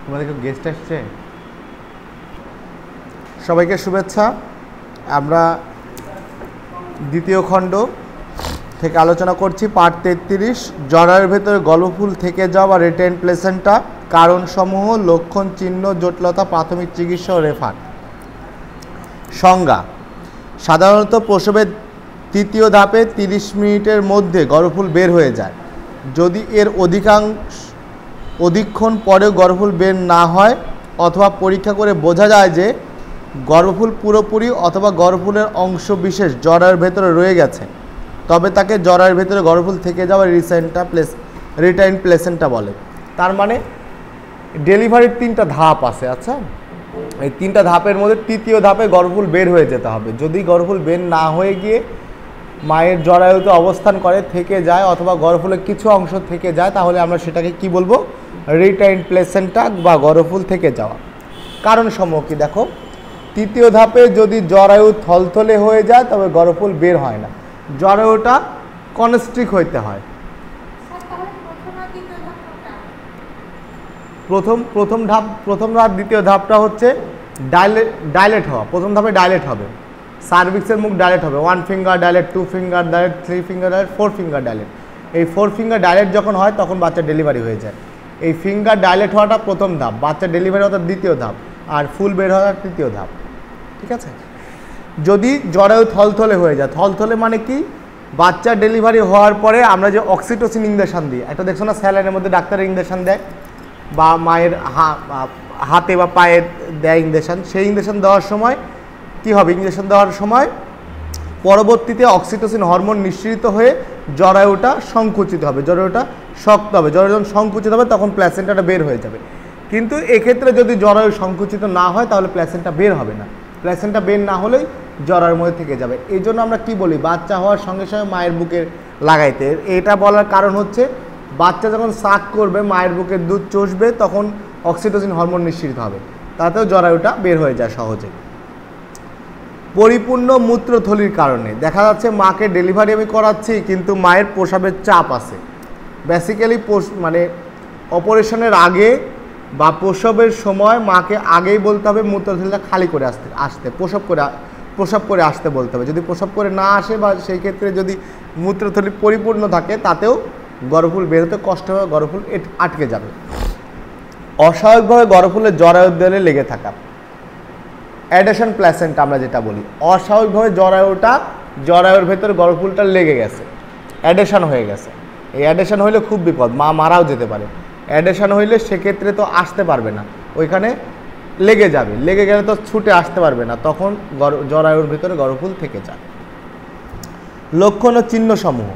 তোমাদের কেউ গেস্ট আসছে? সবাইকে শুভেচ্ছা। আমরা দ্বিতীয় খণ্ড থেকে আলোচনা করছি, পার্ট 33, জরায়ুর ভেতরে গর্ভফুল থেকে যাওয়া রিটেইন প্লেসেন্টা, কারণসমূহ, লক্ষণ, চিহ্ন, জটিলতা, প্রাথমিক চিকিৎসা ও রেফার। সংজ্ঞা: সাধারণত প্রসবের তৃতীয় ধাপে 30 মিনিটের মধ্যে গর্ভফুল বের হয়ে যায়। যদি এর অধিকক্ষণ পরেও গর্ভফুল বের না হয় অথবা পরীক্ষা করে বোঝা যায় যে গর্ভফুল পুরোপুরি অথবা গর্ভফুলের অংশ বিশেষ জরায়ুর ভেতরে রয়ে গেছে, তবে তাকে জরায়ুর ভেতরে গর্ভফুল থেকে যাওয়া রিটেইন প্লেসেন্টা বলে। তার মানে ডেলিভারির 3টা ধাপ আছে। আচ্ছা, এই 3টা ধাপের মধ্যে তৃতীয় ধাপে গর্ভফুল বের হয়ে যেতে হবে। যদি গর্ভফুল বের না হয়ে গিয়ে মায়ের জরায়ুতে অবস্থান করে থেকে যায় অথবা গর্ভফুলের কিছু অংশ থেকে যায়, তাহলে আমরা সেটাকে কি বলবো? রিটেইন প্লেসেন্টা বা গর্ভফুল থেকে যাওয়া। কারণসমূহ কি দেখো, তৃতীয় ধাপে যদি জরায়ু থলথলে হয়ে যায় তবে গর্ভফুল বের হয় না, জরায়ুটা কনস্ট্রিক্ট হইতে হয়। প্রথম ধাপ দ্বিতীয় ধাপটা হচ্ছে ডাইলেট হওয়া। প্রথম ধাপে ডাইলেট হবে, সার্ভিক্সের মুখ ডাইলেট হবে, 1 finger dilate, 2 finger dilate, 3 finger dilate, 4 finger dilate. এই 4 ফিঙ্গার ডাইলেট যখন হয় তখন বাচ্চার ডেলিভারি হয়ে যায়। এই ফিঙ্গার ডাইলেট হওয়াটা প্রথম ধাপ, বাচ্চার ডেলিভারি হওয়াটা দ্বিতীয় ধাপ, আর ফুল বের হওয়াটা তৃতীয় ধাপ। ঠিক আছে? যদি জরায়ু থলথলে হয়ে যায়, থলথলে মানে কি? বাচ্চার ডেলিভারি হওয়ার পরে আমরা যে অক্সিটোসিন ইঞ্জেকশন দিই, একটা দেখছো না স্যালাইনের মধ্যে ডাক্তারের ইঞ্জেকশন দেয় বা মায়ের হাতে বা পায়ে দেয় ইঞ্জেকশন, সেই ইঞ্জেকশন দেওয়ার সময় কি হবে? ইঞ্জেকশন দেওয়ার সময় পরবর্তীতে অক্সিটোসিন হরমোন নিঃসৃত হয়ে জরায়ুটা সংকুচিত হবে, জরায়ুটা শক্ত হবে। জরায়ু যখন সংকুচিত হবে তখন প্ল্যাসেন্টাটা বের হয়ে যাবে। কিন্তু এক্ষেত্রে যদি জরায়ু সংকুচিত না হয় তাহলে প্ল্যাসেন্টা বের হবে না। প্ল্যাসেন্টা বের না হলেই জরায়ুর মধ্যে থেকে যাবে। এই জন্য আমরা কি বলি, বাচ্চা হওয়ার সঙ্গে সঙ্গে মায়ের বুকে লাগাইতে। এটা বলার কারণ হচ্ছে বাচ্চা যখন সাক করবে, মায়ের বুকের দুধ চষবে, তখন অক্সিটোসিন হরমোন নিঃসৃত হবে, তাতেও জরায়ুটা বের হয়ে যায় সহজে। পরিপূর্ণ মূত্রথলির কারণে দেখা যাচ্ছে মাকে ডেলিভারি আমি করাচ্ছি কিন্তু মায়ের প্রসাবের চাপ আছে। বেসিক্যালি মানে অপারেশনের আগে বা প্রসবের সময় মাকে আগেই বলতে হবে মূত্রথলিটা খালি করে আসতে প্রসব করে আসতে বলতে হবে। যদি প্রসব করে না আসে বা সেই ক্ষেত্রে যদি মূত্রথলি পরিপূর্ণ থাকে তাতেও গর্ভফুল বের হতে কষ্ট হবে, গর্ভফুল আটকে যাবে। অস্বাভাবিকভাবে গর্ভফুলের জরায়ুর দেয়ালে লেগে থাকা, অ্যাডেশন প্ল্যাসেন্টা আমরা যেটা বলি। অস্বাভাবিকভাবে জরায়ুর ভেতরে গর্ভফুলটা লেগে গেছে, অ্যাডেশন হয়ে গেছে। এই অ্যাডেশন হইলে খুব বিপদ, মা মারাও যেতে পারে। অ্যাডেশন হইলে সেক্ষেত্রে তো আসতে পারবে না, ওইখানে লেগে যাবে, লেগে গেলে তো ছুটে আসতে পারবে না, তখন জরায়ুর ভেতরে গর্ভফুল থেকে যায়। লক্ষণ ও চিহ্নসমূহ: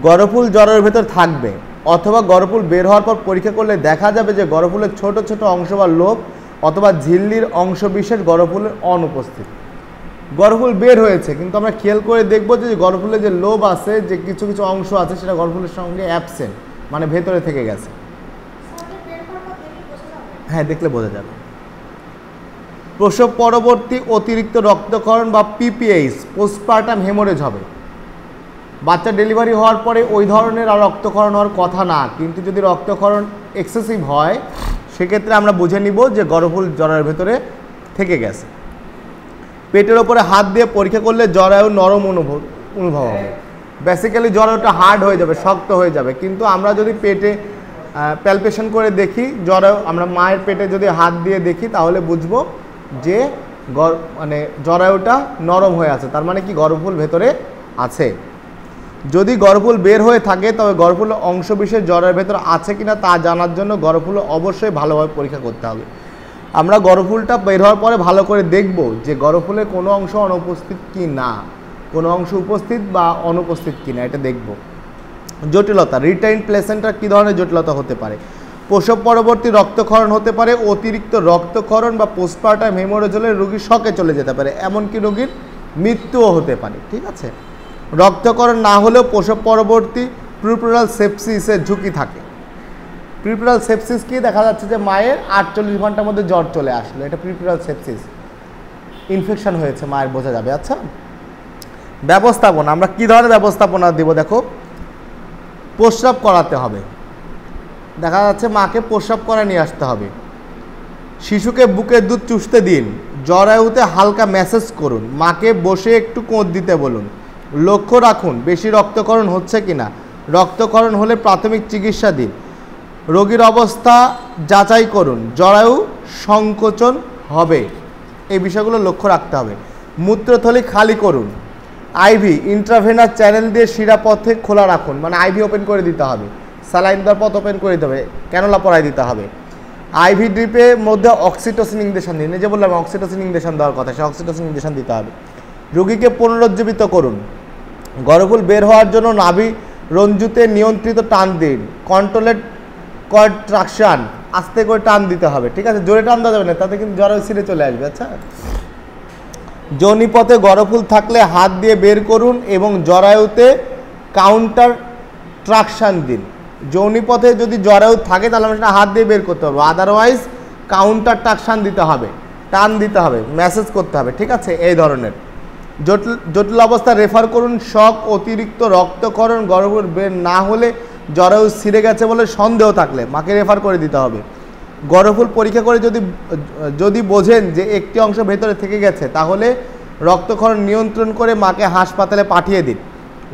গর্ভফুল জরায়ুর ভেতর থাকবে অথবা গর্ভফুল বের হওয়ার পর পরীক্ষা করলে দেখা যাবে যে গর্ভফুলের ছোট ছোট অংশ বা লোব অথবা ঝিল্লির অংশ বিশেষ গর্ভফুলের অনুপস্থিত। গর্ভফুল বের হয়েছে কিন্তু আমরা খেয়াল করে দেখব যে গর্ভফুলের যে লোব আছে, যে কিছু কিছু অংশ আছে, সেটা গর্ভফুলের সঙ্গে অ্যাবসেন্ট, মানে ভেতরে থেকে গেছে। হ্যাঁ, দেখলে বোঝা যাবে। প্রসব পরবর্তী অতিরিক্ত রক্তক্ষরণ বা পিপিএইচ, পোস্টপার্টাম হেমোরেজ হবে। বাচ্চা ডেলিভারি হওয়ার পরে ওই ধরনের আর রক্তক্ষরণ হওয়ার কথা না, কিন্তু যদি রক্তক্ষরণ এক্সেসিভ হয় সেক্ষেত্রে আমরা বুঝে নিব যে গর্ভফুল জরায়ুর ভেতরে থেকে গেছে। পেটের ওপরে হাত দিয়ে পরীক্ষা করলে জরায়ু নরম অনুভব হবে। বেসিক্যালি জরায়ুটা হার্ড হয়ে যাবে, শক্ত হয়ে যাবে, কিন্তু আমরা যদি পেটে প্যালপেশন করে দেখি, আমরা মায়ের পেটে যদি হাত দিয়ে দেখি তাহলে বুঝবো যে মানে জরায়ুটা নরম হয়ে আছে, তার মানে কি গর্ভফুল ভেতরে আছে। যদি গর্ভফুল বের হয়ে থাকে তবে গর্ভফুলের অংশবিশেষ জরায়ুর ভেতরে আছে কিনা তা জানার জন্য গর্ভফুল অবশ্যই ভালোভাবে পরীক্ষা করতে হবে। আমরা গর্ভফুলটা বের হওয়ার পরে ভালো করে দেখব যে গর্ভফুলের কোনো অংশ অনুপস্থিত কি না, কোনো অংশ উপস্থিত বা অনুপস্থিত কি না, এটা দেখব। জটিলতা: রিটেইন প্লেসেন্টার কী ধরনের জটিলতা হতে পারে? প্রসব পরবর্তী রক্তক্ষরণ হতে পারে, অতিরিক্ত রক্তক্ষরণ বা পোস্টপার্টাম হেমোরেজ হলে রোগী শকে চলে যেতে পারে, এমনকি রোগীর মৃত্যুও হতে পারে। ঠিক আছে? রক্তক্ষরণ না হলেও প্রসব পরবর্তী প্রিউপুরাল সেপসিসের ঝুঁকি থাকে। প্রিউপুরাল সেপসিস কি? দেখা যাচ্ছে যে মায়ের 48 ঘন্টার মধ্যে জ্বর চলে আসলো, এটা প্রিউপুরাল সেপসিস, ইনফেকশন হয়েছে মায়ের, বোঝা যাবে। আচ্ছা, ব্যবস্থাপনা আমরা কী ধরনের ব্যবস্থাপনা দেব? দেখো, প্রস্রাব করাতে হবে, দেখা যাচ্ছে মাকে প্রস্রাব করে নিয়ে আসতে হবে। শিশুকে বুকের দুধ চুষতে দিন, জরায়ুতে হালকা ম্যাসেজ করুন, মাকে বসে একটু কোঁত দিতে বলুন। লক্ষ্য রাখুন বেশি রক্তক্ষরণ হচ্ছে কিনা, রক্তক্ষরণ হলে প্রাথমিক চিকিৎসা দিন। রোগীর অবস্থা যাচাই করুন, জরায়ু সংকোচন হবে, এই বিষয়গুলো লক্ষ্য রাখতে হবে। মূত্রথলি খালি করুন। আইভি ইন্ট্রাভেনাস চ্যানেল দিয়ে শিরাপথে খোলা রাখুন, মানে আইভি ওপেন করে দিতে হবে, স্যালাইন দেওয়ার পথ ওপেন করে দিতে হবে, ক্যানোলা পরাই দিতে হবে। আইভি ড্রিপের মধ্যে অক্সিটোসিন ইনজেকশন দিন, এই যে বললাম অক্সিটোসিন ইনজেকশন দেওয়ার কথা, সেই অক্সিটোসিন ইনজেকশন দিতে হবে। রোগীকে পুনরুজ্জীবিত করুন। গর্ভফুল বের হওয়ার জন্য নাভি রঞ্জুতে নিয়ন্ত্রিত টান দিন, কন্ট্রোলেড কন্ট্রাকশন, আস্তে করে টান দিতে হবে, ঠিক আছে, জোরে টান দেওয়া যাবে না, তাতে কিন্তু জরায়ু ছিঁড়ে চলে আসবে। আচ্ছা, যোনিপথে গর্ভফুল থাকলে হাত দিয়ে বের করুন এবং জরায়ুতে কাউন্টার ট্রাকশন দিন। যৌনিপথে যদি জরায়ু থাকে তাহলে আমরা সেটা হাত দিয়ে বের করতে হবে, আদারওয়াইজ কাউন্টার ট্রাকশন দিতে হবে, টান দিতে হবে, মেসেজ করতে হবে, ঠিক আছে। এই ধরনের জটিল অবস্থা রেফার করুন। শক, অতিরিক্ত রক্তক্ষরণ, গর্ভফুল বের না হলে, জরায়ু ছিঁড়ে গেছে বলে সন্দেহ থাকলে মাকে রেফার করে দিতে হবে। গর্ভফুল পরীক্ষা করে যদি বোঝেন যে একটি অংশ ভেতরে থেকে গেছে তাহলে রক্তক্ষরণ নিয়ন্ত্রণ করে মাকে হাসপাতালে পাঠিয়ে দিন।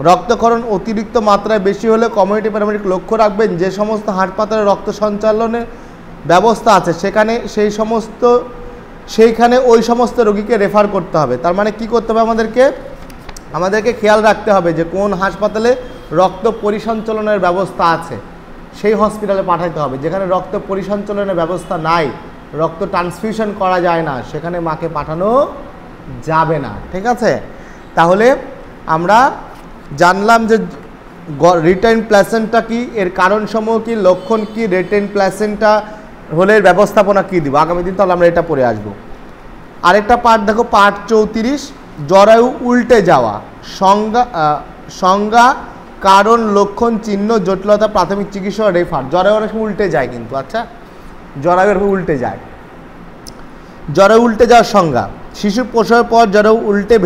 রক্তক্ষরণ অতিরিক্ত মাত্রায় বেশি হলে কমিউনিটি প্যারামেডিক লক্ষ্য রাখবেন যে সমস্ত হাসপাতালে রক্ত সঞ্চালনের ব্যবস্থা আছে সেইখানে ওই সমস্ত রোগীকে রেফার করতে হবে। তার মানে কি করতে হবে, আমাদেরকে খেয়াল রাখতে হবে যে কোন হাসপাতালে রক্ত পরিসঞ্চালনের ব্যবস্থা আছে সেই হসপিটালে পাঠাতে হবে। যেখানে রক্ত পরিসঞ্চালনের ব্যবস্থা নাই, রক্ত ট্রান্সফিউশন করা যায় না, সেখানে মাকে পাঠানো যাবে না, ঠিক আছে। তাহলে আমরা জানলাম যে রিটেইন প্ল্যাসেন্টা কি, এর কারণসমূহ কি, লক্ষণ কি, রিটেইন প্ল্যাসেন্টা হলে ব্যবস্থাপনা কি দিব, আগামী দিন তাহলে আমরা এটা পড়ে আসবো। আরেকটা পার্ট দেখো, পার্ট 34, জরায়ু উল্টে যাওয়া, সংজ্ঞা, কারণ, লক্ষণ, চিহ্ন, জটিলতা, প্রাথমিক চিকিৎসা, রেফার। জরায়ু অনেক সময় উল্টে যায় কিন্তু, আচ্ছা, জরায়ু উল্টে যায়। জরায়ু উল্টে যাওয়ার সংজ্ঞা, শিশুর প্রসবের পর জরায়ু উল্টে